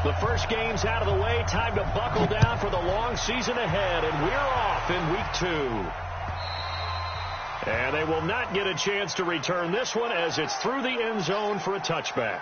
The first game's out of the way. Time to buckle down for the long season ahead, and we're off in week 2. And they will not get a chance to return this one as it's through the end zone for a touchback.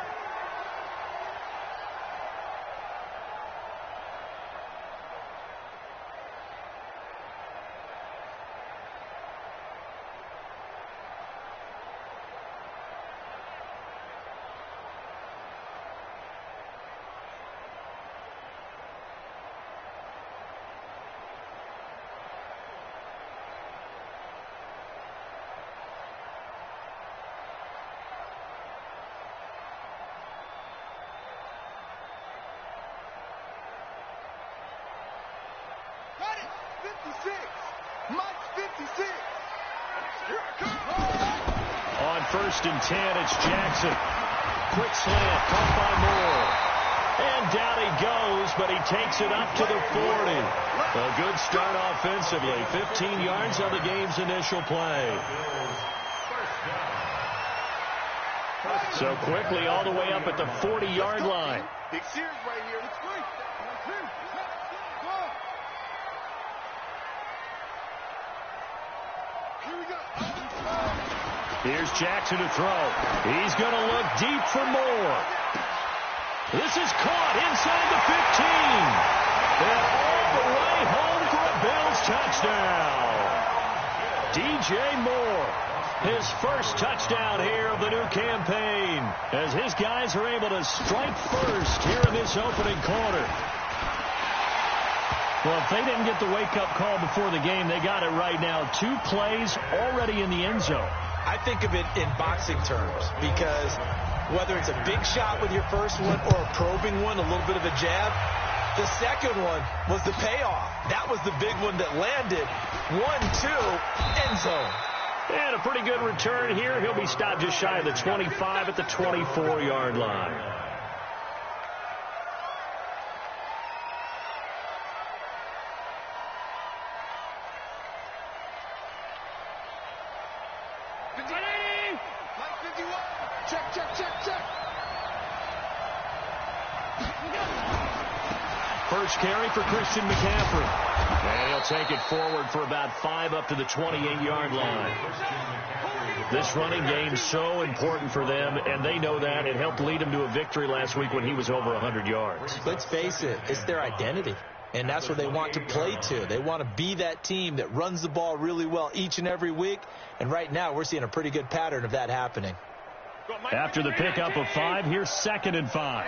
On 1st and 10, it's Jackson. Quick slant, caught by Moore. And down he goes, but he takes it up to the 40. A good start offensively. 15 yards on the game's initial play. So quickly all the way up at the 40-yard line. Here's Jackson to throw. He's going to look deep for Moore. This is caught inside the 15. And all the way home for a Bills touchdown. DJ Moore, his first touchdown here of the new campaign, as his guys are able to strike first here in this opening quarter. Well, if they didn't get the wake-up call before the game, they got it right now. 2 plays already in the end zone. I think of it in boxing terms, because whether it's a big shot with your first one or a probing one, a little bit of a jab, the second one was the payoff. That was the big one that landed. 1-2, end zone. And a pretty good return here. He'll be stopped just shy of the 25 at the 24-yard line. First carry for Christian McCaffrey. And he'll take it forward for about 5 up to the 28-yard line. This running game's so important for them, and they know that. It helped lead them to a victory last week when he was over 100 yards. Let's face it, it's their identity. And that's what they want to play to. They want to be that team that runs the ball really well each and every week. And right now, we're seeing a pretty good pattern of that happening. After the pickup of 5, here's 2nd and 5.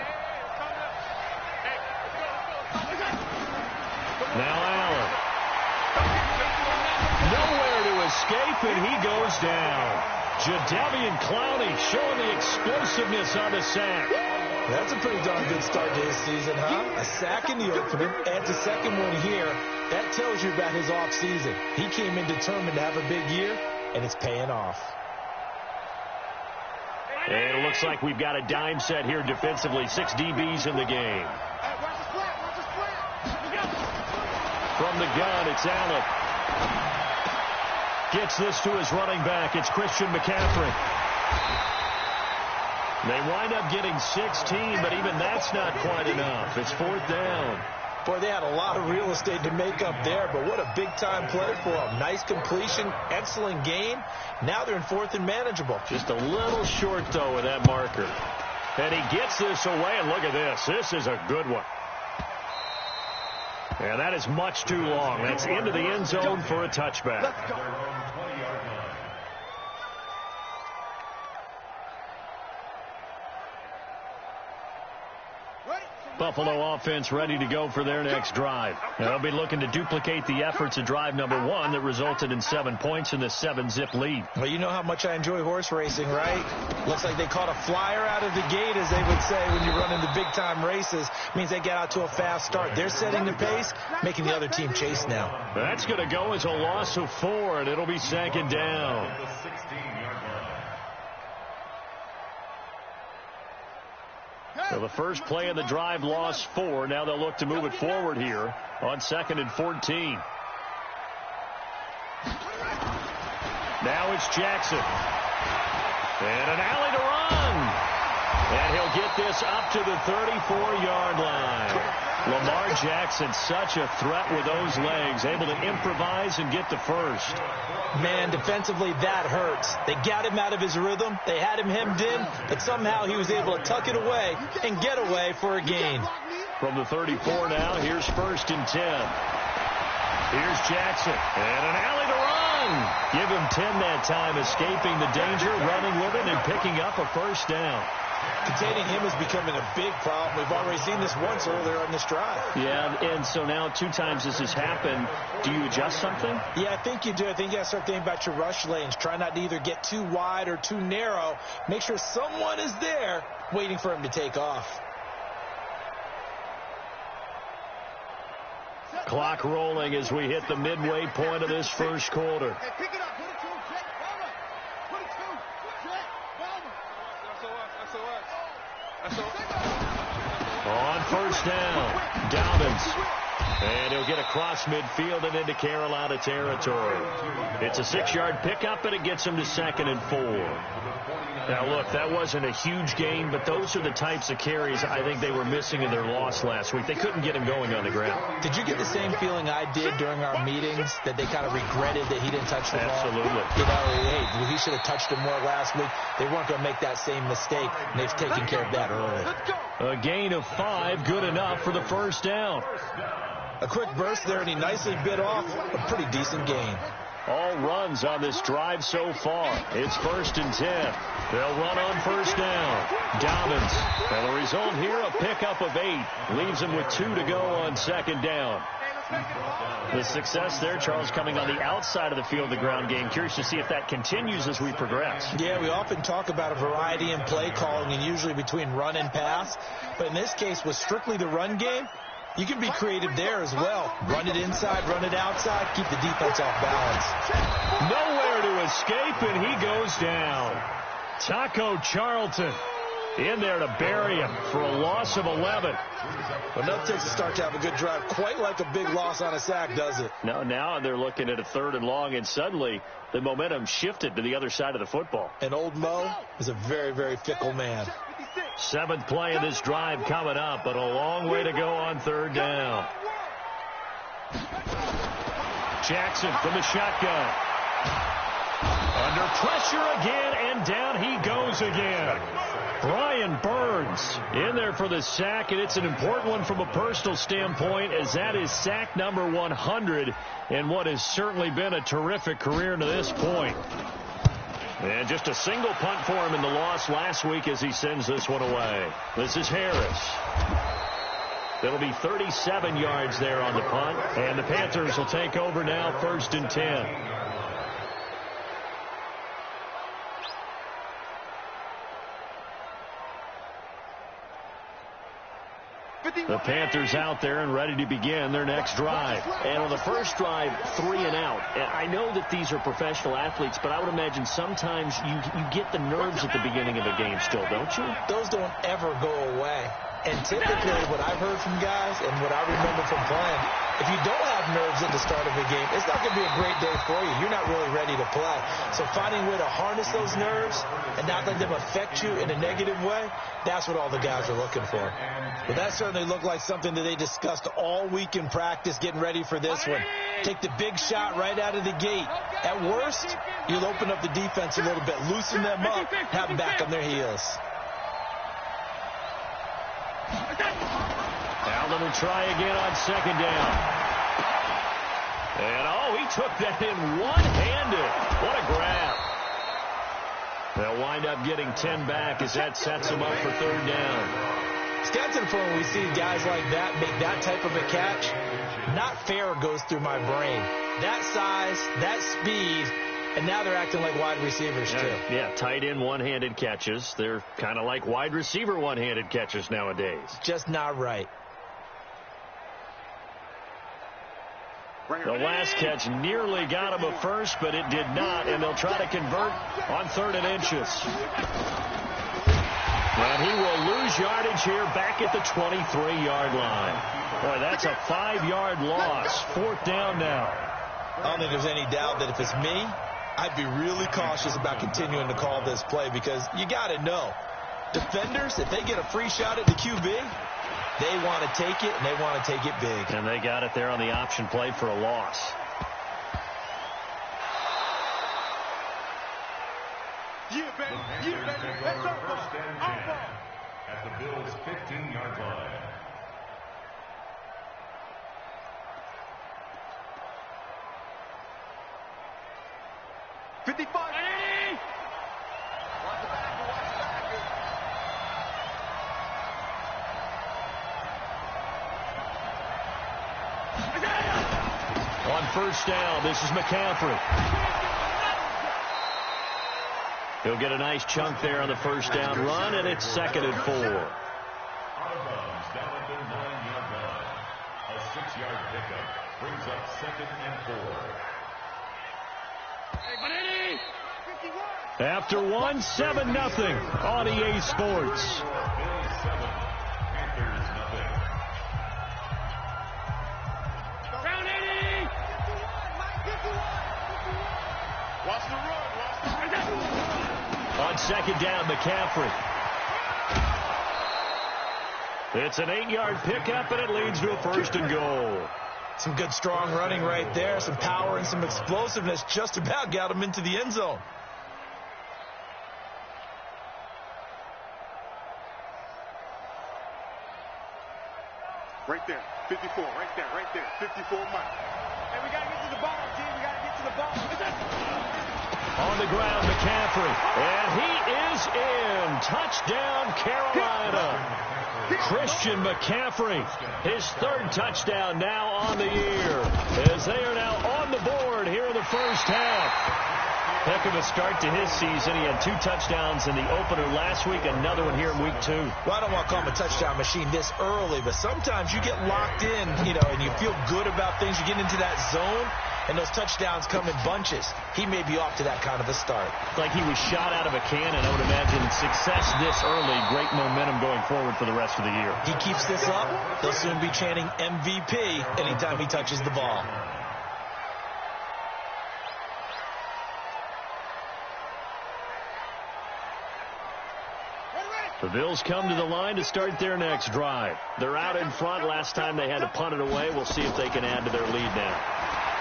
Now Allen. Nowhere to escape, and he goes down. Jadeveon Clowney showing the explosiveness on the sack. That's a pretty darn good start to his season, huh? A sack in the opener, and the second one here. That tells you about his offseason. He came in determined to have a big year, and it's paying off. And it looks like we've got a dime set here defensively. 6 DBs in the game. From the gun, it's Allen. Gets this to his running back. It's Christian McCaffrey. They wind up getting 16, but even that's not quite enough. It's 4th down. Boy, they had a lot of real estate to make up there, but what a big-time play for them. Nice completion, excellent game. Now they're in 4th and manageable. Just a little short, though, with that marker. And he gets this away, and look at this. This is a good one. And that is much too long. That's into the end zone for a touchback. Buffalo offense ready to go for their next drive. And they'll be looking to duplicate the efforts of drive number 1 that resulted in 7 points in this 7-zip lead. Well, you know how much I enjoy horse racing, right? Looks like they caught a flyer out of the gate, as they would say when you run into big-time races. Means they get out to a fast start. They're setting the pace, making the other team chase now. That's going to go as a loss of 4, and it'll be 2nd down. So the first play of the drive lost 4. Now they'll look to move it forward here on 2nd and 14. Now it's Jackson. And an alley to run. And he'll get this up to the 34-yard line. Lamar Jackson, such a threat with those legs, able to improvise and get the first. Man, defensively, that hurts. They got him out of his rhythm. They had him hemmed in, but somehow he was able to tuck it away and get away for a gain. From the 34 now, here's 1st and 10. Here's Jackson, and an alley to run. Give him 10 that time, escaping the danger, running with it, and picking up a first down. Containing him is becoming a big problem. We've already seen this once earlier on this drive. Yeah, and so now 2 times this has happened. Do you adjust something? Yeah, I think you do. I think you got to start thinking about your rush lanes. Try not to either get too wide or too narrow. Make sure someone is there waiting for him to take off. Clock rolling as we hit the midway point of this first quarter. Hey, pick it up. Put it to him. Check. Put it to him. Check. On first down, Dobbins. And he'll get across midfield and into Carolina territory. It's a 6-yard pickup, and it gets him to 2nd and 4. Now, look, that wasn't a huge gain, but those are the types of carries I think they were missing in their loss last week. They couldn't get him going on the ground. Did you get the same feeling I did during our meetings, that they kind of regretted that he didn't touch the ball? Absolutely. You know, hey, he should have touched him more last week. They weren't going to make that same mistake, and they've taken care of that early. A gain of 5, good enough for the first down. A quick burst there, and he nicely bit off a pretty decent gain. All runs on this drive so far. It's 1st and 10. They'll run on first down. Dobbins. And the result here, a pickup of 8. Leaves them with 2 to go on 2nd down. The success there, Charles, coming on the outside of the field, the ground game. Curious to see if that continues as we progress. Yeah, we often talk about a variety in play calling and usually between run and pass. But in this case, with strictly the run game, you can be creative there as well. Run it inside, run it outside, keep the defense off balance. Nowhere to escape, and he goes down. Taco Charlton in there to bury him for a loss of 11. Well, enough takes a start to have a good drive. Quite like a big loss on a sack, does it? No, now they're looking at a 3rd and long, and suddenly the momentum shifted to the other side of the football. And old Mo is a very, very fickle man. 7th play of this drive coming up, but a long way to go on 3rd down. Jackson from the shotgun. Under pressure again, and down he goes again. Brian Burns in there for the sack, and it's an important one from a personal standpoint, as that is sack number 100 in what has certainly been a terrific career to this point. And just a single punt for him in the loss last week as he sends this one away. This is Harris. That'll be 37 yards there on the punt, and the Panthers will take over now, 1st and 10. The Panthers out there and ready to begin their next drive. And on the first drive, 3 and out. And I know that these are professional athletes, but I would imagine sometimes you get the nerves at the beginning of a game still, don't you? Those don't ever go away. And typically what I've heard from guys and what I remember from playing, if you don't have nerves at the start of a game, it's not going to be a great day for you. You're not really ready to play. So finding a way to harness those nerves and not let them affect you in a negative way, that's what all the guys are looking for. But that certainly looked like something that they discussed all week in practice, getting ready for this one. Take the big shot right out of the gate. At worst, you'll open up the defense a little bit, loosen them up, have them back on their heels. Allen will try again on 2nd down. And, he took that in one-handed. What a grab. They'll wind up getting 10 back as that sets them up for 3rd down. It's got to the point when we see guys like that make that type of a catch. Not fair goes through my brain. That size, that speed, and now they're acting like wide receivers, too. Yeah, tight end one-handed catches. They're kind of like wide receiver one-handed catches nowadays. Just not right. The last catch nearly got him a first, but it did not, and they'll try to convert on 3rd and inches. And he will lose yardage here back at the 23-yard line. Boy, that's a 5-yard loss. 4th down now. I don't think there's any doubt that if it's me, I'd be really cautious about continuing to call this play because you got to know Defenders, if they get a free shot at the QB, they want to take it, and they want to take it big. And they got it there on the option play for a loss. Yeah, baby. Yeah, baby. That's our ball. First and 10 at the Bills' 15-yard line. On first down, this is McCaffrey. He'll get a nice chunk there on the first down run, and it's 2nd and 4. Out of bounds, down at the 9-yard line. A 6-yard pickup brings up 2nd and 4. After 7-0 on EA Sports. Bills 7, Panthers nothing. Watch the run. On 2nd down, McCaffrey. It's an 8-yard pickup, and it leads to a 1st and goal. Some good, strong running right there. Some power and some explosiveness just about got him into the end zone. Right there. 54. Right there. 54 Mike. Hey, we got to get to the ball, team. We got to get to the ball. On the ground, McCaffrey. And he is in. Touchdown, Carolina. Christian McCaffrey, his 3rd touchdown now on the year, as they are now on the board here in the first half. Heck of a start to his season. He had 2 touchdowns in the opener last week, another one here in week 2. Well, I don't want to call him a touchdown machine this early, but sometimes you get locked in, and you feel good about things. You get into that zone, and those touchdowns come in bunches. He may be off to that kind of a start. Like he was shot out of a cannon. I would imagine success this early, great momentum going forward for the rest of the year. He keeps this up, they'll soon be chanting MVP anytime he touches the ball. The Bills come to the line to start their next drive. They're out in front. Last time they had to punt it away. We'll see if they can add to their lead now.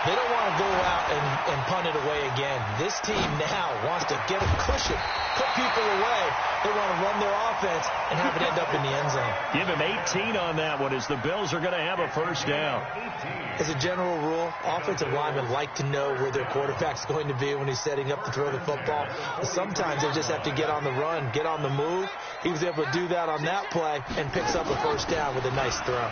They don't want to go out and punt it away again. This team now wants to get a cushion, put people away. They want to run their offense and have it end up in the end zone. Give him 18 on that one as the Bills are going to have a first down. As a general rule, offensive linemen like to know where their quarterback's going to be when he's setting up to throw the football. But sometimes they just have to get on the run, get on the move. He was able to do that on that play and picks up a first down with a nice throw.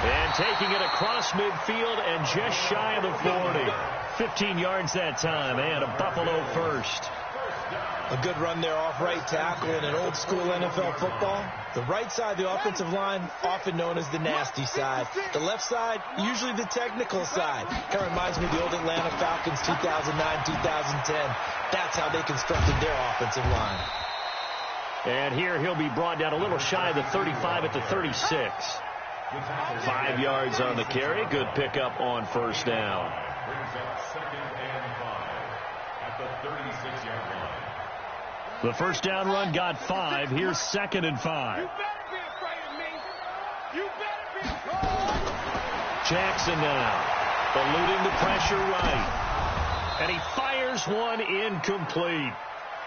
And taking it across midfield and just shy of the 40. 15 yards that time, and a Buffalo first. A good run there off right tackle in an old school NFL football. The right side of the offensive line, often known as the nasty side. The left side, usually the technical side. Kind of reminds me of the old Atlanta Falcons 2009-2010. That's how they constructed their offensive line. And here he'll be brought down a little shy of the 35 at the 36. 5 yards on the carry. Good pickup on first down. Brings up 2nd and 5 at the 36-yard line. The first down run got 5. Here's 2nd and 5. You better be afraid of me. You better be afraid. Jackson now, eluding the pressure right. And he fires one incomplete.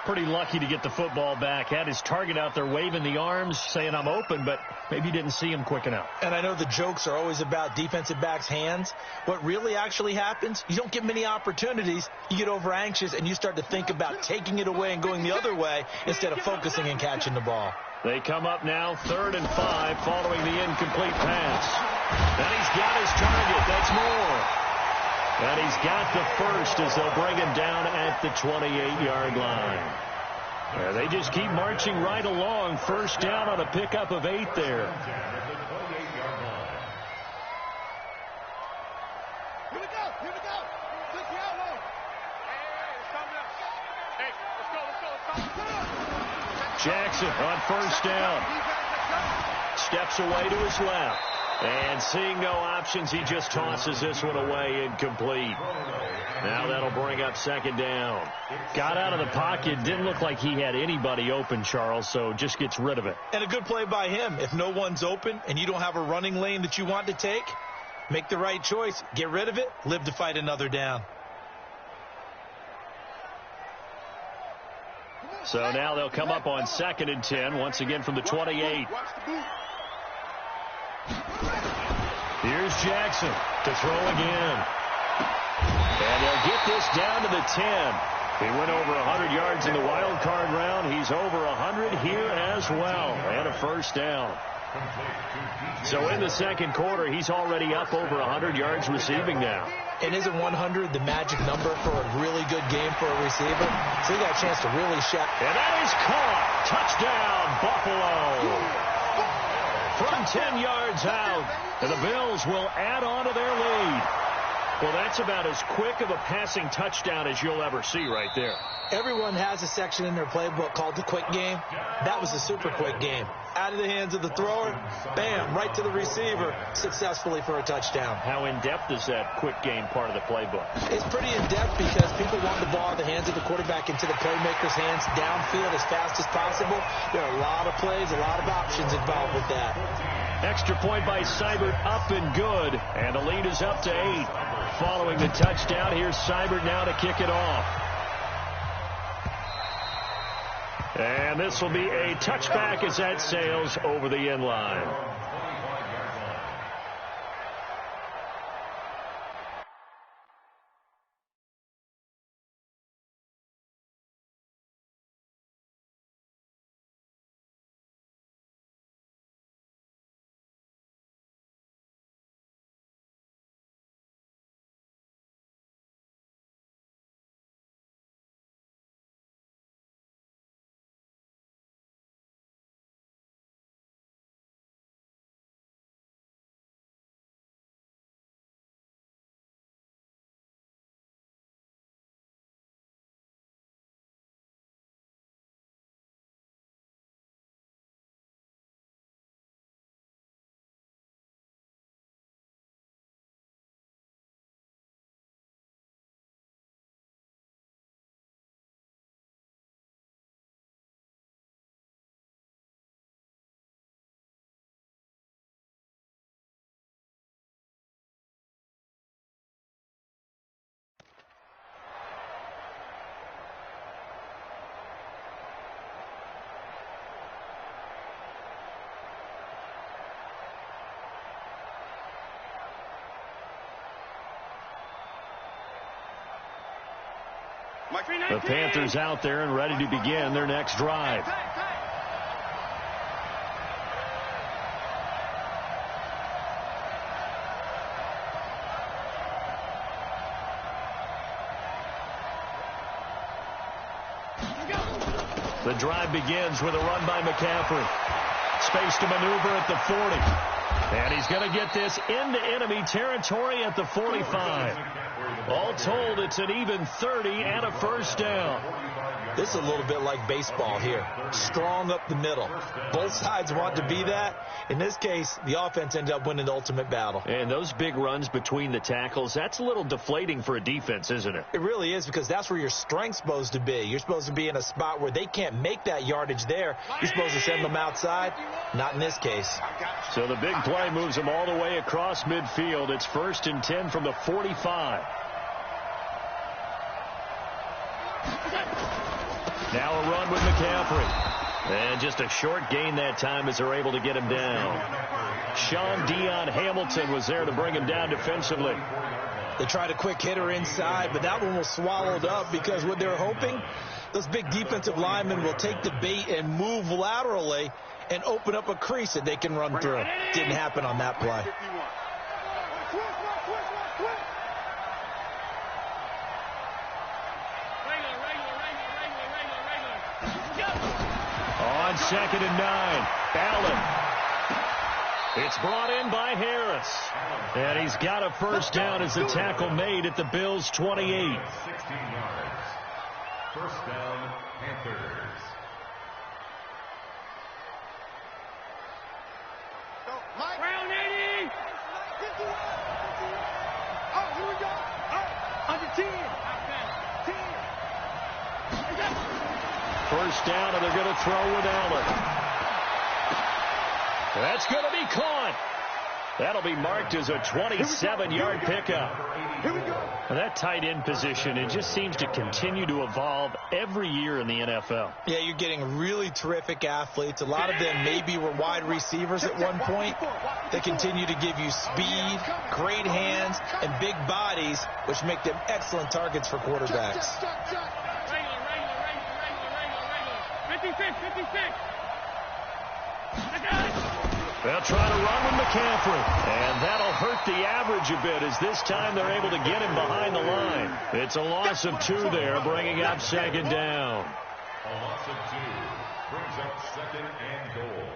Pretty lucky to get the football back. Had his target out there waving the arms, saying I'm open, but maybe didn't see him quick enough. And I know the jokes are always about defensive backs' hands. What really actually happens, you don't get many opportunities. You get over anxious, and you start to think about taking it away and going the other way instead of focusing and catching the ball. They come up now 3rd and 5 following the incomplete pass. And he's got his target. That's more. And he's got the first as they'll bring him down at the 28-yard line. They just keep marching right along. First down on a pickup of 8 there. Here we go. Here we go. Click the outlaw. Hey, let's go. Jackson on first down. Steps away to his left. And seeing no options, he just tosses this one away incomplete. Now that'll bring up second down. Got out of the pocket. Didn't look like he had anybody open, Charles, so just gets rid of it. And a good play by him. If no one's open and you don't have a running lane that you want to take, make the right choice. Get rid of it. Live to fight another down. So now they'll come up on 2nd and 10, once again from the 28. Here's Jackson to throw again. And they'll get this down to the 10. He went over 100 yards in the wild card round. He's over 100 here as well. And a first down. So in the second quarter, he's already up over 100 yards receiving now. And isn't 100 the magic number for a really good game for a receiver? So he got a chance to really shout. And that is caught. Touchdown, Buffalo. From 10 yards out, and the Bills will add on to their lead. Well, that's about as quick of a passing touchdown as you'll ever see right there. Everyone has a section in their playbook called the quick game. That was a super quick game. Out of the hands of the thrower, bam, right to the receiver, successfully for a touchdown. How in-depth is that quick game part of the playbook? It's pretty in-depth because people want the ball in the hands of the quarterback into the playmaker's hands downfield as fast as possible. There are a lot of plays, a lot of options involved with that. Extra point by Seibert, up and good. And the lead is up to 8. Following the touchdown, here's Seibert now to kick it off. And this will be a touchback as that sails over the end line. The Panthers out there and ready to begin their next drive. The drive begins with a run by McCaffrey. Space to maneuver at the 40. And he's going to get this into enemy territory at the 45. All told, it's an even 30 and a first down. This is a little bit like baseball here. Strong up the middle. Both sides want to be that. In this case, the offense ended up winning the ultimate battle. And those big runs between the tackles, that's a little deflating for a defense, isn't it? It really is, because that's where your strength's supposed to be. You're supposed to be in a spot where they can't make that yardage there. You're supposed to send them outside. Not in this case. So the big play moves them all the way across midfield. It's 1st and 10 from the 45. Now a run with McCaffrey. And just a short gain that time as they're able to get him down. Sean Dion Hamilton was there to bring him down defensively. They tried a quick hitter inside, but that one was swallowed up because what they're hoping, those big defensive linemen will take the bait and move laterally and open up a crease that they can run through. Didn't happen on that play. On 2nd and 9, Allen. It's brought in by Harris. And he's got a first down as the tackle made at the Bills' 28. 16 yards. First down, Panthers. Round 80. Here we go. Under 10. 10. First down, and they're going to throw with Allen. That's going to be caught. That'll be marked as a 27-yard pickup. Here we go. And that tight end position, it just seems to continue to evolve every year in the NFL. Yeah, you're getting really terrific athletes. A lot of them maybe were wide receivers at one point. They continue to give you speed, great hands, and big bodies, which make them excellent targets for quarterbacks. Regular. 56. They'll try to run with McCaffrey, and that'll hurt the average a bit as this time they're able to get him behind the line. It's a loss of 2 there, bringing up second down. A loss of 2 brings up second and goal.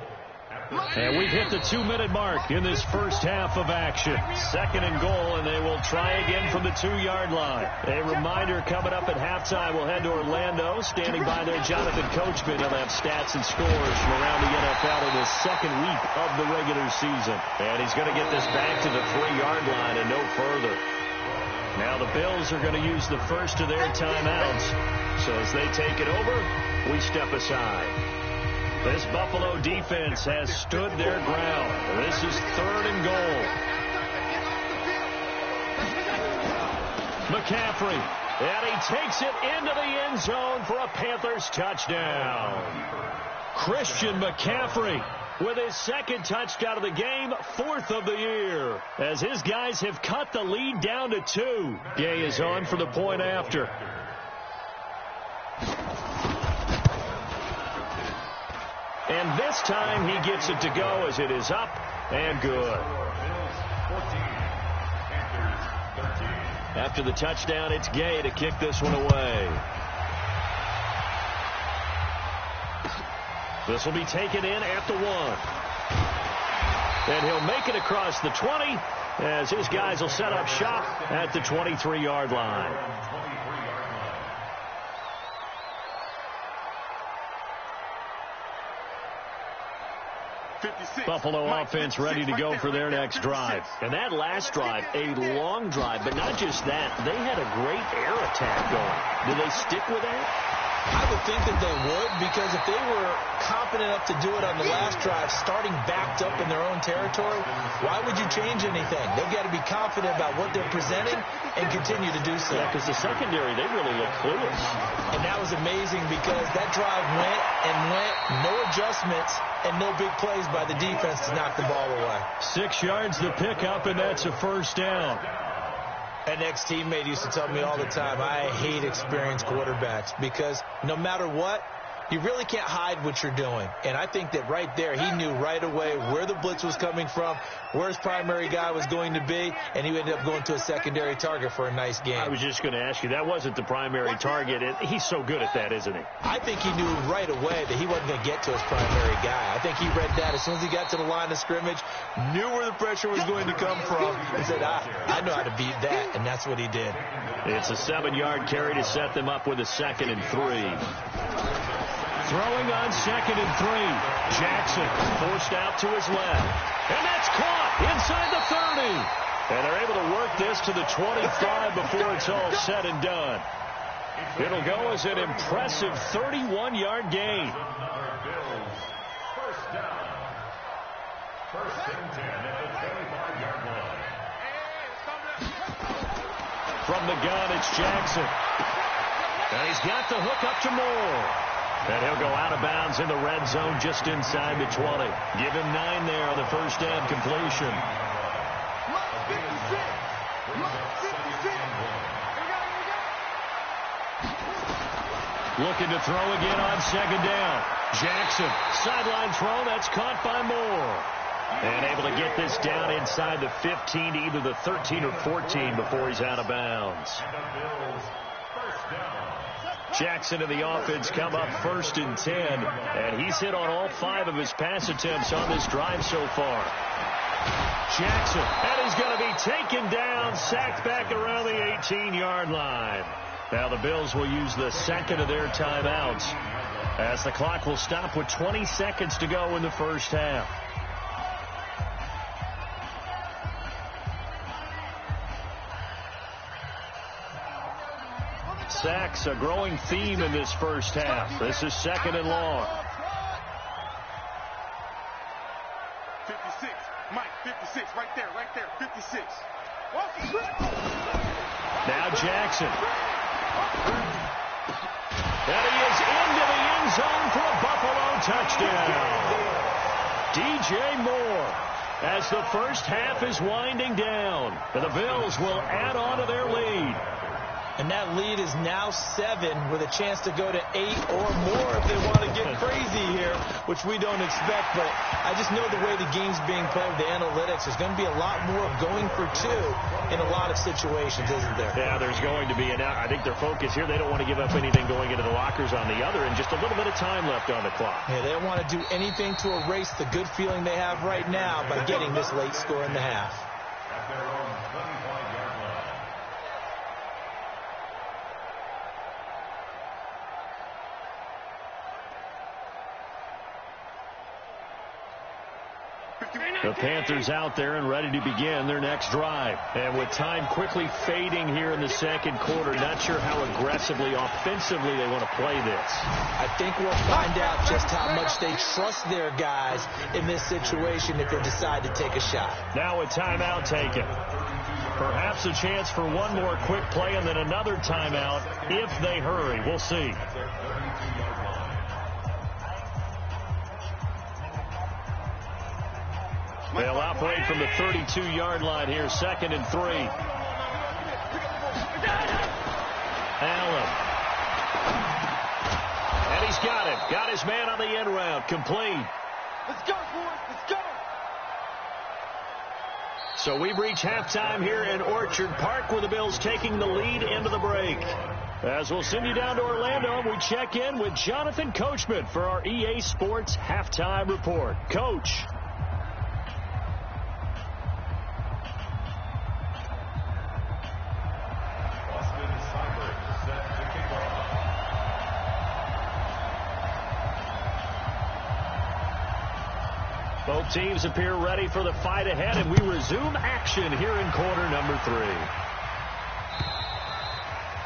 And we've hit the 2-minute mark in this first half of action. Second and goal, and they will try again from the 2-yard line. A reminder, coming up at halftime, we'll head to Orlando. Standing by there, Jonathan Coachman. He'll have stats and scores from around the NFL in the second week of the regular season. And he's going to get this back to the 3-yard line and no further. Now the Bills are going to use the first of their timeouts. So as they take it over, we step aside. This Buffalo defense has stood their ground. This is 3rd and goal. McCaffrey, and he takes it into the end zone for a Panthers touchdown. Christian McCaffrey with his 2nd touchdown of the game, 4th of the year, as his guys have cut the lead down to 2. Gay is on for the point after. And this time he gets it to go as it is up and good. After the touchdown, it's Gay to kick this one away. This will be taken in at the 1. And he'll make it across the 20 as his guys will set up shop at the 23-yard line. Buffalo offense ready to go for their next drive. And that last drive, a long drive, but not just that. They had a great air attack going. Do they stick with that? I would think that they would, because if they were confident enough to do it on the last drive, starting backed up in their own territory, why would you change anything? They've got to be confident about what they're presenting and continue to do so. Yeah, because the secondary, they really look clueless. And that was amazing because that drive went and went, no adjustments, and no big plays by the defense to knock the ball away. 6 yards to pick up, and that's a first down. An ex-teammate used to tell me all the time, I hate experienced quarterbacks because no matter what, you really can't hide what you're doing. And I think that right there, he knew right away where the blitz was coming from, where his primary guy was going to be, and he ended up going to a secondary target for a nice game. I was just going to ask you, that wasn't the primary target. He's so good at that, isn't he? I think he knew right away that he wasn't going to get to his primary guy. I think he read that as soon as he got to the line of scrimmage, knew where the pressure was going to come from, and said, I know how to beat that, and that's what he did. It's a 7-yard carry to set them up with a 2nd and 3. Throwing on 2nd and 3. Jackson forced out to his left. And that's caught inside the 30. And they're able to work this to the 25 before it's all said and done. It'll go as an impressive 31-yard gain. First down. 1st and 10 at the 25-yard line. From the gun, it's Jackson. And he's got the hook up to Moore. And he'll go out of bounds in the red zone just inside the 20. Give him 9 there on the first down completion. Looking to throw again on 2nd down. Jackson, sideline throw, that's caught by Moore. And able to get this down inside the 15 to either the 13 or 14 before he's out of bounds. Jackson and the offense come up 1st and 10, and he's hit on all 5 of his pass attempts on this drive so far. Jackson, and he's going to be taken down, sacked back around the 18-yard line. Now the Bills will use the 2nd of their timeouts as the clock will stop with 20 seconds to go in the first half. sacks, a growing theme in this first half. This is 2nd and long. 56. Mike, 56. Right there, 56. Now Jackson. And he is into the end zone for a Buffalo touchdown. DJ Moore, as the first half is winding down. And the Bills will add on to their lead. And that lead is now 7 with a chance to go to 8 or more if they want to get crazy here, which we don't expect. But I just know the way the game's being played, the analytics, there's going to be a lot more going for 2 in a lot of situations, isn't there? Yeah, there's going to be. And I think their focus here, they don't want to give up anything going into the lockers on the other, and just a little bit of time left on the clock. Yeah, they don't want to do anything to erase the good feeling they have right now by getting this late score in the half. At their own 25-yard line. The Panthers out there and ready to begin their next drive. And with time quickly fading here in the second quarter, not sure how aggressively, offensively they want to play this. I think we'll find out just how much they trust their guys in this situation if they decide to take a shot. Now a timeout taken. Perhaps a chance for one more quick play and then another timeout if they hurry. We'll see. They'll operate from the 32-yard line here, 2nd and 3. Allen. And he's got it. Got his man on the end route. Complete. Let's go, boys. Let's go. So we reach halftime here in Orchard Park with the Bills taking the lead into the break. As we'll send you down to Orlando, we check in with Jonathan Coachman for our EA Sports Halftime Report. Coach. Both teams appear ready for the fight ahead, and we resume action here in quarter number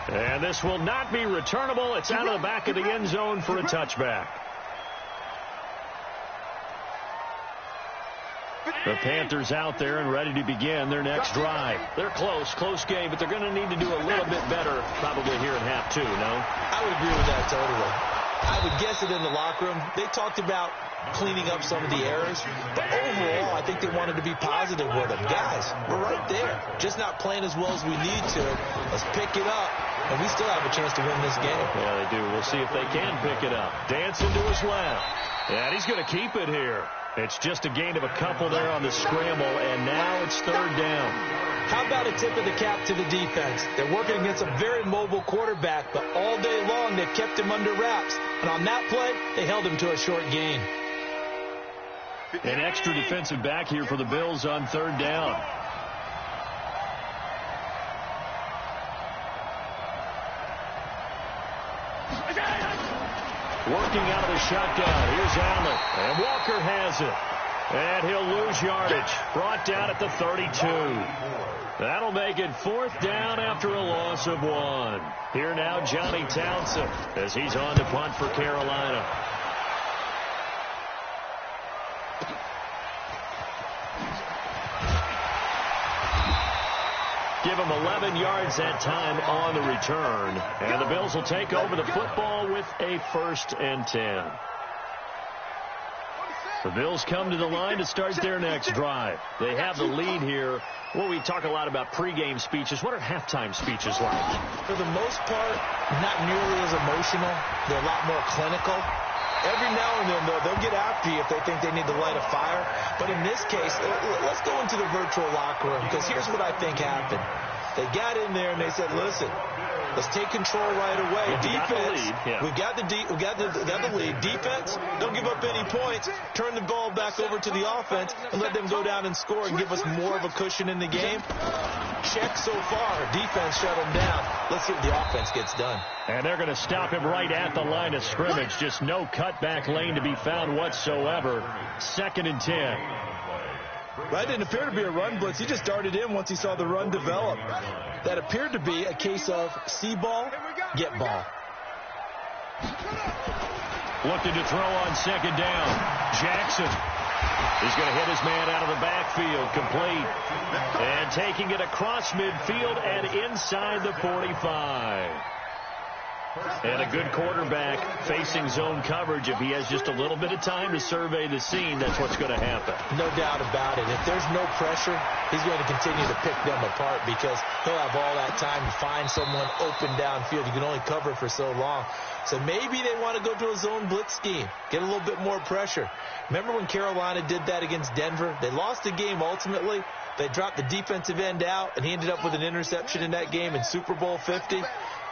3. And this will not be returnable. It's out of the back of the end zone for a touchback. The Panthers out there and ready to begin their next drive. They're close game, but they're going to need to do a little bit better probably here in half 2, no? I would agree with that totally. I would guess it in the locker room. They talked about cleaning up some of the errors, but overall, I think they wanted to be positive with them. Guys, we're right there. Just not playing as well as we need to. Let's pick it up, and we still have a chance to win this game. Yeah, they do. We'll see if they can pick it up. Dancing to his left. And he's going to keep it here. It's just a gain of a couple there on the scramble, and now it's 3rd down. How about a tip of the cap to the defense? They're working against a very mobile quarterback, but all day long they've kept him under wraps. And on that play, they held him to a short gain. An extra defensive back here for the Bills on 3rd down. Working out of the shotgun. Here's Allen. And Walker has it. And he'll lose yardage. Brought down at the 32. That'll make it 4th down after a loss of 1. Here now, Johnny Townsend as he's on to punt for Carolina. Give him 11 yards that time on the return. And the Bills will take over the football with a 1st and 10. The Bills come to the line to start their next drive. They have the lead here. Well, we talk a lot about pregame speeches. What are halftime speeches like? For the most part, not nearly as emotional. They're a lot more clinical. Every now and then, though, they'll get after you if they think they need to light a fire. But in this case, let's go into the virtual locker room, because here's what I think happened. They got in there and they said, listen, let's take control right away. Defense, we got the lead. Defense, don't give up any points. Turn the ball back over to the offense and let them go down and score and give us more of a cushion in the game. Check so far. Defense shut them down. Let's see what the offense gets done. And they're going to stop him right at the line of scrimmage. Just no cutback lane to be found whatsoever. 2nd and 10. That didn't appear to be a run blitz. He just darted in once he saw the run develop. That appeared to be a case of see ball, get ball. Looking to throw on second down. Jackson. He's going to hit his man out of the backfield. Complete. And taking it across midfield and inside the 45. And a good quarterback facing zone coverage. If he has just a little bit of time to survey the scene, that's what's going to happen. No doubt about it. If there's no pressure, he's going to continue to pick them apart because he'll have all that time to find someone open downfield. You can only cover for so long. So maybe they want to go to a zone blitz scheme, get a little bit more pressure. Remember when Carolina did that against Denver? They lost the game ultimately. They dropped the defensive end out, and he ended up with an interception in that game in Super Bowl 50.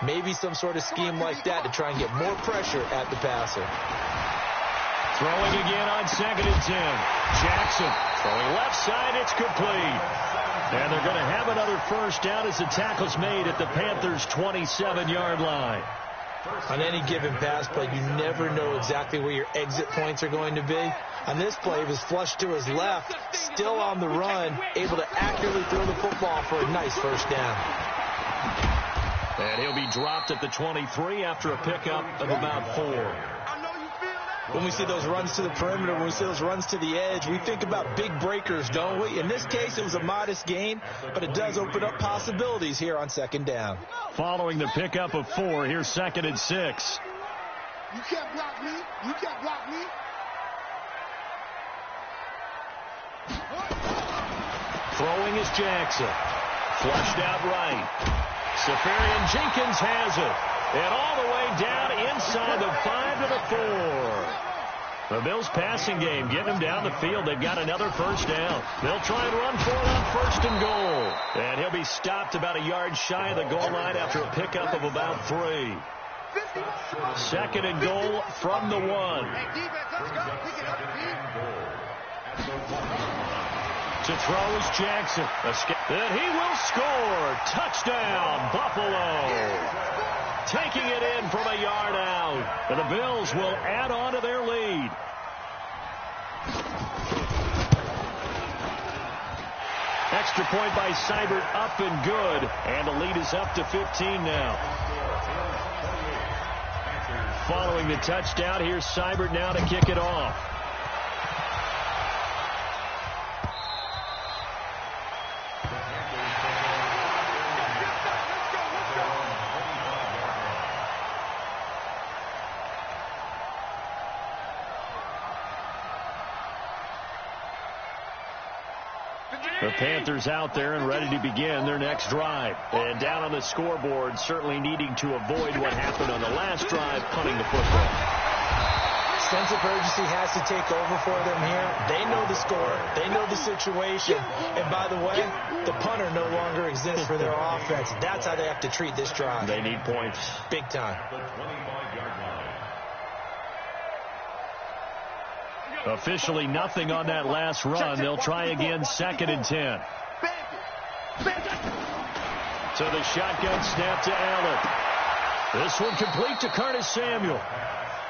Maybe some sort of scheme like that to try and get more pressure at the passer. Throwing again on second and 10. Jackson throwing left side. It's complete. And they're going to have another first down as the tackle's made at the Panthers' 27-yard line. On any given pass play, you never know exactly where your exit points are going to be. On this play, he was flushed to his left, still on the run, able to accurately throw the football for a nice first down. And he'll be dropped at the 23 after a pickup of about 4. When we see those runs to the perimeter, when we see those runs to the edge, we think about big breakers, don't we? In this case, it was a modest gain, but it does open up possibilities here on second down. Following the pickup of 4, here's second and 6. You can't block me. You can't block me. Throwing is Jackson. Flushed out right. Safarian Jenkins has it. And all the way down inside the 5 to the 4. The Bills passing game getting them down the field. They've got another first down. They'll try and run for it on first and goal. And he'll be stopped about a yard shy of the goal line after a pickup of about 3. Second and goal from the 1. To throw is Jackson. And he will score. Touchdown, Buffalo. Taking it in from a yard out. And the Bills will add on to their lead. Extra point by Seibert, up and good. And the lead is up to 15 now. Following the touchdown, here's Seibert now to kick it off. The Panthers out there and ready to begin their next drive. And down on the scoreboard, certainly needing to avoid what happened on the last drive, punting the football. Sense of urgency has to take over for them here. They know the score. They know the situation. And by the way, the punter no longer exists for their offense. That's how they have to treat this drive. They need points. Big time. Officially nothing on that last run. They'll try again second and 10. To the shotgun snap to Allen. This one complete to Curtis Samuel.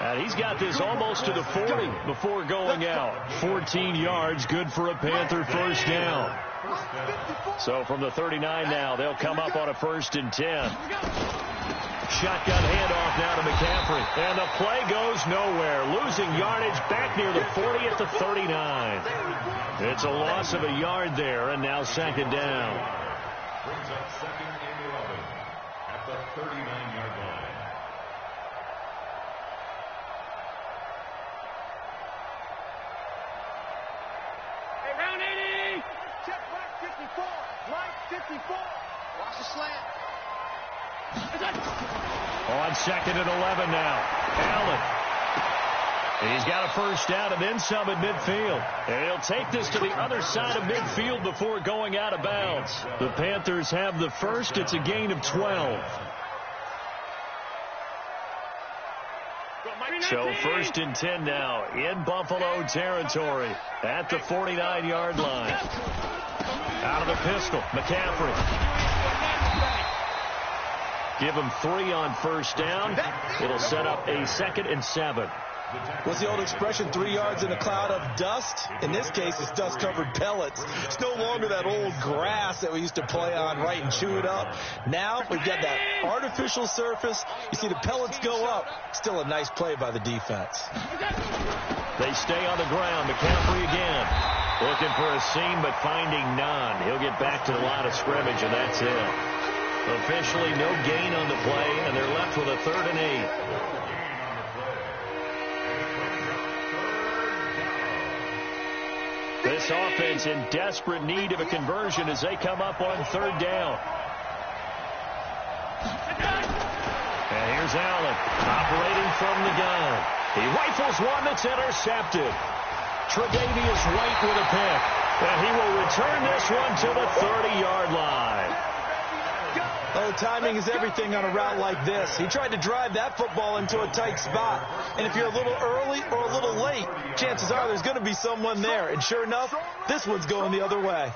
And he's got this almost to the 40 before going out. 14 yards, good for a Panther first down. So from the 39 now, they'll come up on a first and 10. Shotgun handoff now to McCaffrey. And the play goes nowhere. Losing yardage back near the 40 at the 39. It's a loss of a yard there, and now second down. Brings up second and 11 at the 39-yard line. Hey, round 80! Check right 54. Right 54. Watch the slant. On second and 11 now. Allen. He's got a first down and then some at midfield. And he'll take this to the other side of midfield before going out of bounds. The Panthers have the first. It's a gain of 12. So first and 10 now in Buffalo territory at the 49-yard line. Out of the pistol, McCaffrey. Give him 3 on first down. It'll set up a second and 7. What's the old expression, 3 yards in a cloud of dust? In this case, it's dust-covered pellets. It's no longer that old grass that we used to play on, right, and chew it up. Now we've got that artificial surface. You see the pellets go up. Still a nice play by the defense. They stay on the ground. McCaffrey again. Looking for a seam, but finding none. He'll get back to the line of scrimmage, and that's it. Officially no gain on the play, and they're left with a 3rd and 8. This offense in desperate need of a conversion as they come up on 3rd down. And here's Allen operating from the gun. He rifles one that's intercepted. Tre'Davious White with a pick. And he will return this one to the 30-yard line. Oh, timing is everything on a route like this. He tried to drive that football into a tight spot. And if you're a little early or a little late, chances are there's going to be someone there. And sure enough, this one's going the other way.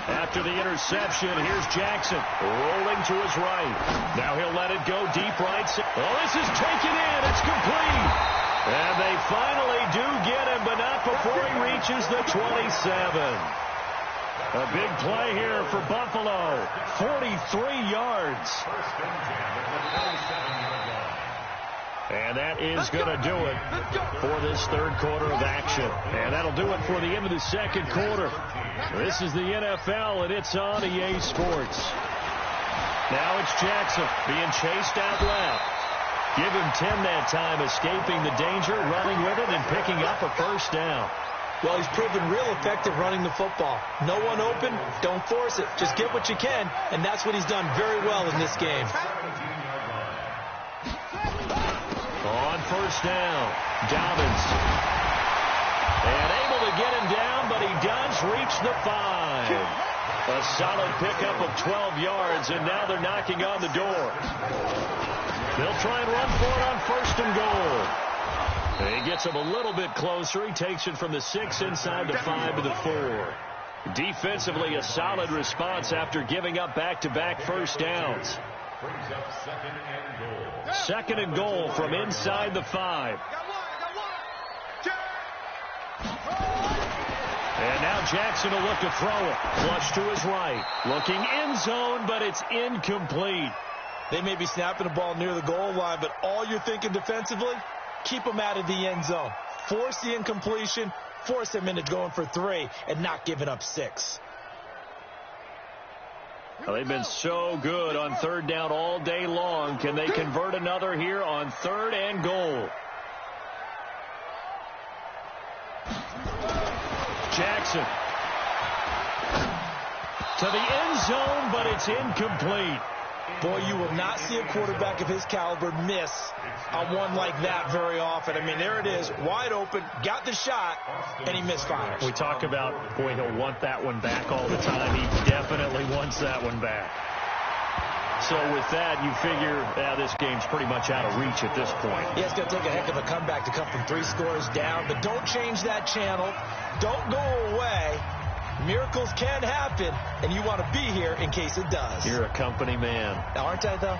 After the interception, here's Jackson rolling to his right. Now he'll let it go deep right. Oh, this is taken in. It's complete. And they finally do get him, but not before he reaches the 27. A big play here for Buffalo. 43 yards. And that is going to do it for this 3rd quarter of action. And that'll do it for the end of the 2nd quarter. This is the NFL, and it's on EA Sports. Now it's Jackson being chased out left. Give him 10 that time, escaping the danger, running with it, and picking up a 1st down. Well, he's proven real effective running the football. No one open, don't force it. Just get what you can, and that's what he's done very well in this game. On 1st down, Dobbins. And able to get him down, but he does reach the 5. A solid pickup of 12 yards, and now they're knocking on the door. They'll try and run for it on 1st and goal. He gets him a little bit closer. He takes it from the 6 inside the 5 to the 4. Defensively, a solid response after giving up back-to-back 1st downs. 2nd and goal from inside the 5. And now Jackson will look to throw it. Flush to his right. Looking end zone, but it's incomplete. They may be snapping the ball near the goal line, but all you're thinking defensively, keep them out of the end zone. Force the incompletion, force them into going for 3, and not giving up 6. Well, they've been so good on 3rd down all day long. Can they convert another here on 3rd and goal? Jackson to the end zone, but it's incomplete. Boy, you will not see a quarterback of his caliber miss on one like that very often. I mean, there it is, wide open, got the shot, and he misfires. We talk about, boy, he'll want that one back all the time. He definitely wants that one back. So with that, you figure this game's pretty much out of reach at this point. Yeah, it's going to take a heck of a comeback to come from 3 scores down, but don't change that channel. Don't go away. Miracles can happen, and you want to be here in case it does. You're a company man. Aren't I, though?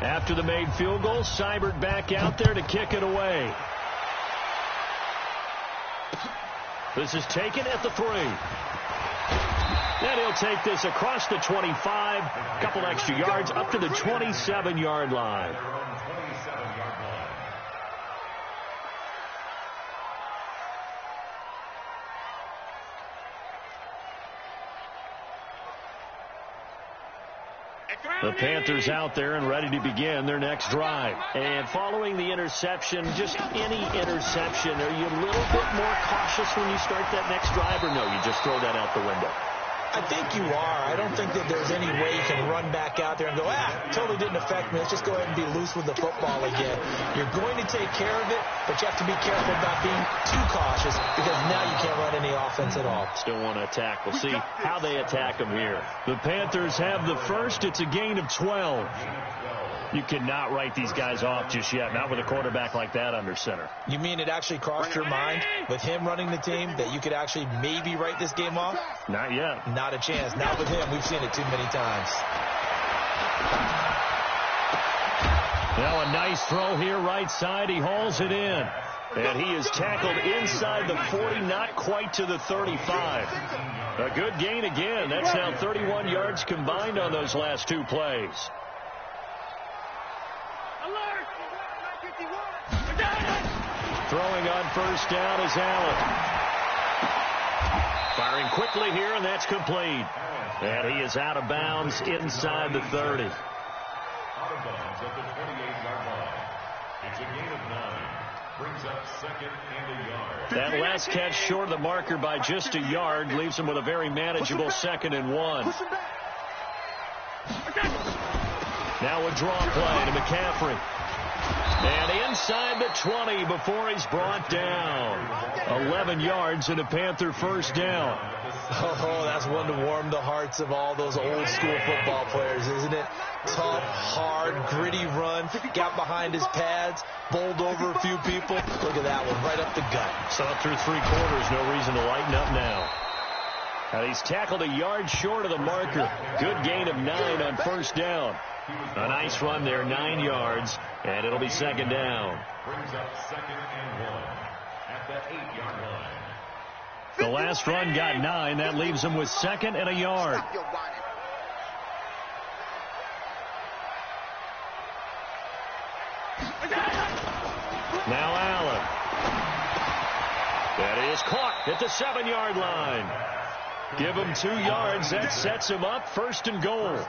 After the made field goal, Seibert back out there to kick it away. This is taken at the 3. And he'll take this across the 25, a couple extra yards, up to the 27-yard line. The Panthers out there and ready to begin their next drive. And following the interception, just any interception, are you a little bit more cautious when you start that next drive, or no, you just throw that out the window? I think you are. I don't think that there's any way you can run back out there and go, totally didn't affect me. Let's just go ahead and be loose with the football again. You're going to take care of it, but you have to be careful about being too cautious because now you can't run any offense at all. Still want to attack. We'll see how they attack them here. The Panthers have the first. It's a gain of 12. You cannot write these guys off just yet, not with a quarterback like that under center. You mean it actually crossed your mind with him running the team that you could actually maybe write this game off? Not yet. Not a chance. Not with him. We've seen it too many times. Now a nice throw here right side. He hauls it in. And he is tackled inside the 40, not quite to the 35. A good gain again. That's now 31 yards combined on those last two plays. Throwing on first down is Allen. Firing quickly here, and that's complete. And he is out of bounds inside the 30. Out of bounds at the 28-yard line. It's a gain of 9. Brings up second and a yard. That last catch short of the marker by just a yard leaves him with a very manageable 2nd and 1. Now a draw play to McCaffrey. And inside the 20 before he's brought down. 11 yards and a Panther first down. Oh, that's one to warm the hearts of all those old school football players, isn't it? Tough, hard, gritty run. Got behind his pads, bowled over a few people. Look at that one, right up the gut. Saw it through 3 quarters. No reason to lighten up now. And he's tackled a yard short of the marker. Good gain of 9 on first down. A nice run there, 9 yards, and it'll be 2nd down. Brings up 2nd and 1 at the 8-yard line. The last run got 9. That leaves him with 2nd and a yard. Now Allen. That is caught at the 7-yard line. Give him 2 yards. That sets him up 1st and goal.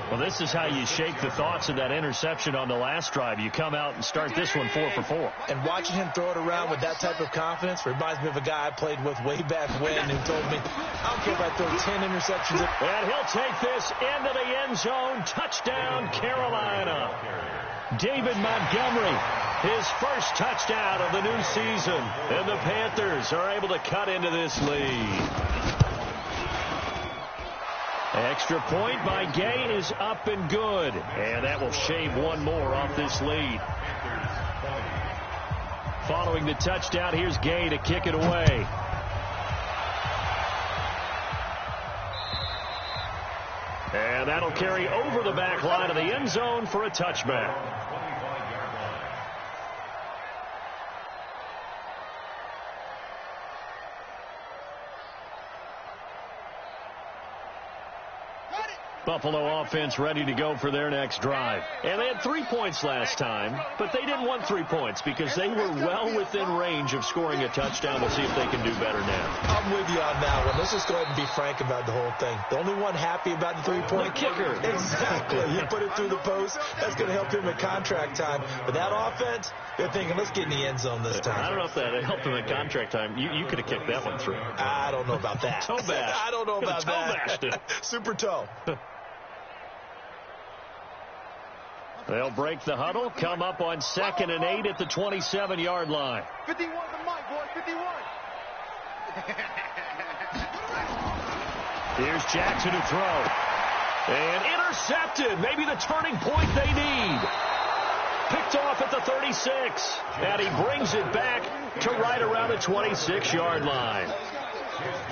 Well, this is how you shake the thoughts of that interception on the last drive. You come out and start this one 4 for 4. And watching him throw it around with that type of confidence reminds me of a guy I played with way back when who told me, I don't care if I throw 10 interceptions. And he'll take this into the end zone. Touchdown, Carolina. David Montgomery, his first touchdown of the new season. And the Panthers are able to cut into this lead. Extra point by Gay is up and good. And that will shave one more off this lead. Following the touchdown, here's Gay to kick it away. And that'll carry over the back line of the end zone for a touchback. Buffalo offense ready to go for their next drive. And they had 3 points last time, but they didn't want 3 points because they were well within range of scoring a touchdown. We'll see if they can do better now. I'm with you on that one. Let's just go ahead and be frank about the whole thing. The only one happy about the 3-point kicker. Exactly. You put it through the post. That's going to help him at contract time. But that offense, they're thinking, let's get in the end zone this time. I don't know if that helped him at contract time. You could have kicked that one through. I don't know about that. Toe bash. I don't know about toe that. Bashed it. Super toe. They'll break the huddle, come up on 2nd and 8 at the 27-yard line. 51 to Mike, boy, 51. Here's Jackson to throw. And intercepted. Maybe the turning point they need. Picked off at the 36. And he brings it back to right around the 26-yard line.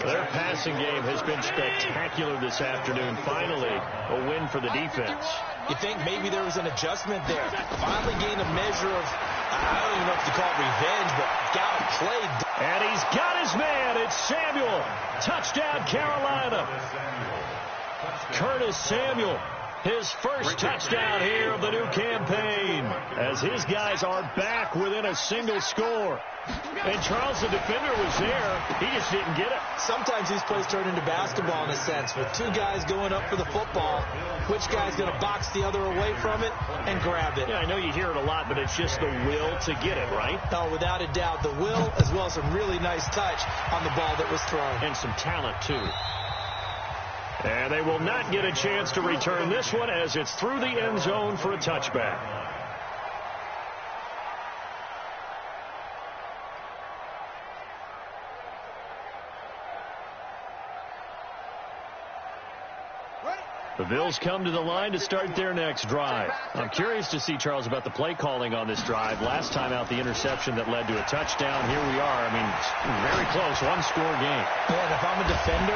Their passing game has been spectacular this afternoon. Finally, a win for the defense. You think maybe there was an adjustment there. Finally gained a measure of, I don't even know if to call it revenge, but got played. And he's got his man. It's Samuel. Touchdown, Carolina. Curtis Samuel. His first touchdown here of the new campaign as his guys are back within a single score. And Charles, the defender, was there. He just didn't get it. Sometimes these plays turn into basketball in a sense. With 2 guys going up for the football, which guy's going to box the other away from it and grab it? Yeah, I know you hear it a lot, but it's just the will to get it, right? Oh, without a doubt. The will as well as some really nice touch on the ball that was thrown. And some talent, too. And they will not get a chance to return this one as it's through the end zone for a touchback. The Bills come to the line to start their next drive. I'm curious to see, Charles, about the play calling on this drive. Last time out, the interception that led to a touchdown. Here we are. I mean, very close, one-score game. Man, if I'm a defender,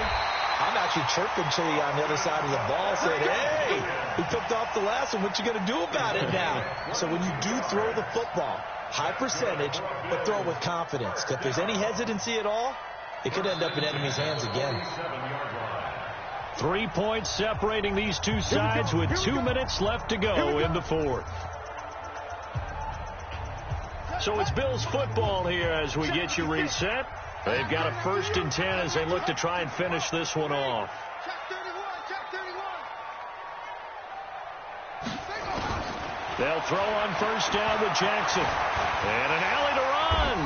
I'm actually chirping Chili on the other side of the ball, saying, hey, we picked off the last one. What you going to do about it now? So when you do throw the football, high percentage, but throw it with confidence. Because if there's any hesitancy at all, it could end up in enemy's hands again. 3 points separating these two sides with 2 minutes left to go in the fourth. So it's Bills football here as we get you reset. They've got a 1st and 10 as they look to try and finish this one off. They'll throw on 1st down with Jackson. And an alley to run.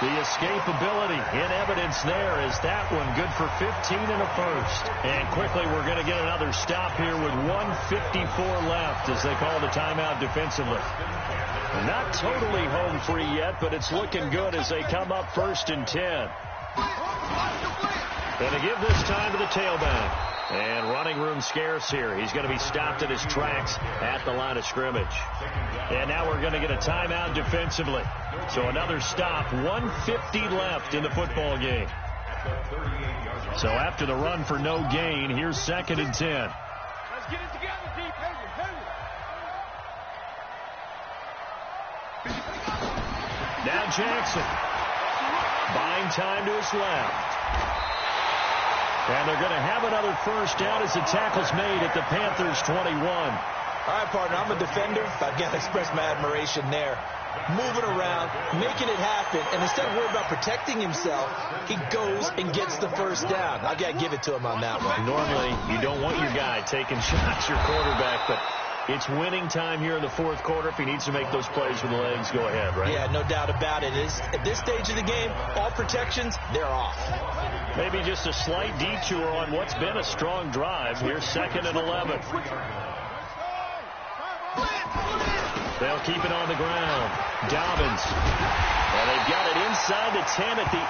The escapability in evidence there is that one good for 15 and a 1st. And quickly we're going to get another stop here with 1:54 left as they call the timeout defensively. Not totally home free yet, but it's looking good as they come up 1st and 10. And they give this time to the tailback. And running room scarce here. He's going to be stopped in his tracks at the line of scrimmage. And now we're going to get a timeout defensively. So another stop, 1:50 left in the football game. So after the run for no gain, here's 2nd and 10. Let's get it together, deep. Now Jackson. Buying time to his left. And they're going to have another 1st down as the tackle's made at the Panthers' 21. All right, partner, I'm a defender. I've got to express my admiration there. Moving around, making it happen, and instead of worrying about protecting himself, he goes and gets the 1st down. I've got to give it to him on that one. Normally, you don't want your guy taking shots, your quarterback, but it's winning time here in the 4th quarter. If he needs to make those plays with the legs, go ahead, right? Yeah, no doubt about it. At this stage of the game, all protections, they're off. Maybe just a slight detour on what's been a strong drive. Here's 2nd and 11. They'll keep it on the ground. Dobbins. And they've got it inside the 10 at the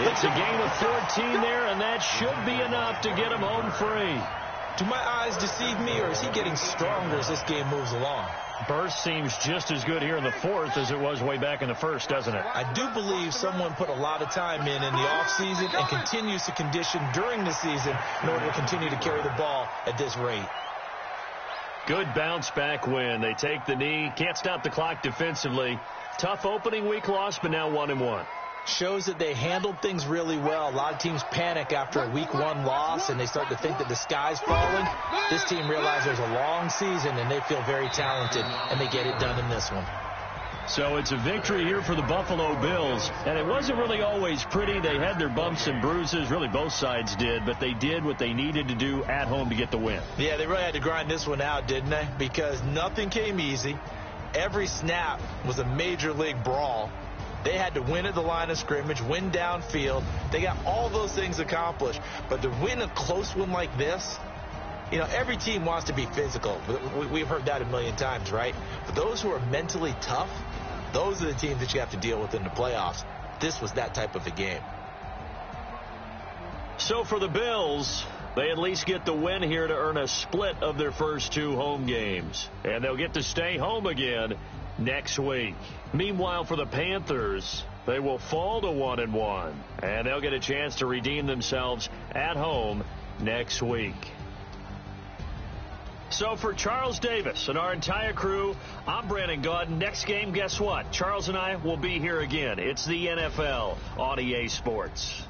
8. It's a gain of 14 there, and that should be enough to get him home free. Do my eyes deceive me, or is he getting stronger as this game moves along? Burst seems just as good here in the 4th as it was way back in the 1st, doesn't it? I do believe someone put a lot of time in the offseason and continues to condition during the season in order to continue to carry the ball at this rate. Good bounce back win. They take the knee. Can't stop the clock defensively. Tough opening week loss, but now 1-1. Shows that they handled things really well. A lot of teams panic after a week 1 loss, and they start to think that the sky's falling. This team realizes there's a long season, and they feel very talented, and they get it done in this one. So it's a victory here for the Buffalo Bills, and it wasn't really always pretty. They had their bumps and bruises. Really, both sides did, but they did what they needed to do at home to get the win. Yeah, they really had to grind this one out, didn't they? Because nothing came easy. Every snap was a major league brawl. They had to win at the line of scrimmage, win downfield. They got all those things accomplished. But to win a close one like this, you know, every team wants to be physical. We've heard that a million times, right? But those who are mentally tough, those are the teams that you have to deal with in the playoffs. This was that type of a game. So for the Bills, they at least get the win here to earn a split of their first 2 home games. And they'll get to stay home again next week. Meanwhile, for the Panthers, they will fall to 1-1, and they'll get a chance to redeem themselves at home next week. So for Charles Davis and our entire crew, I'm Brandon Gaudin. Next game, guess what? Charles and I will be here again. It's the NFL on EA Sports.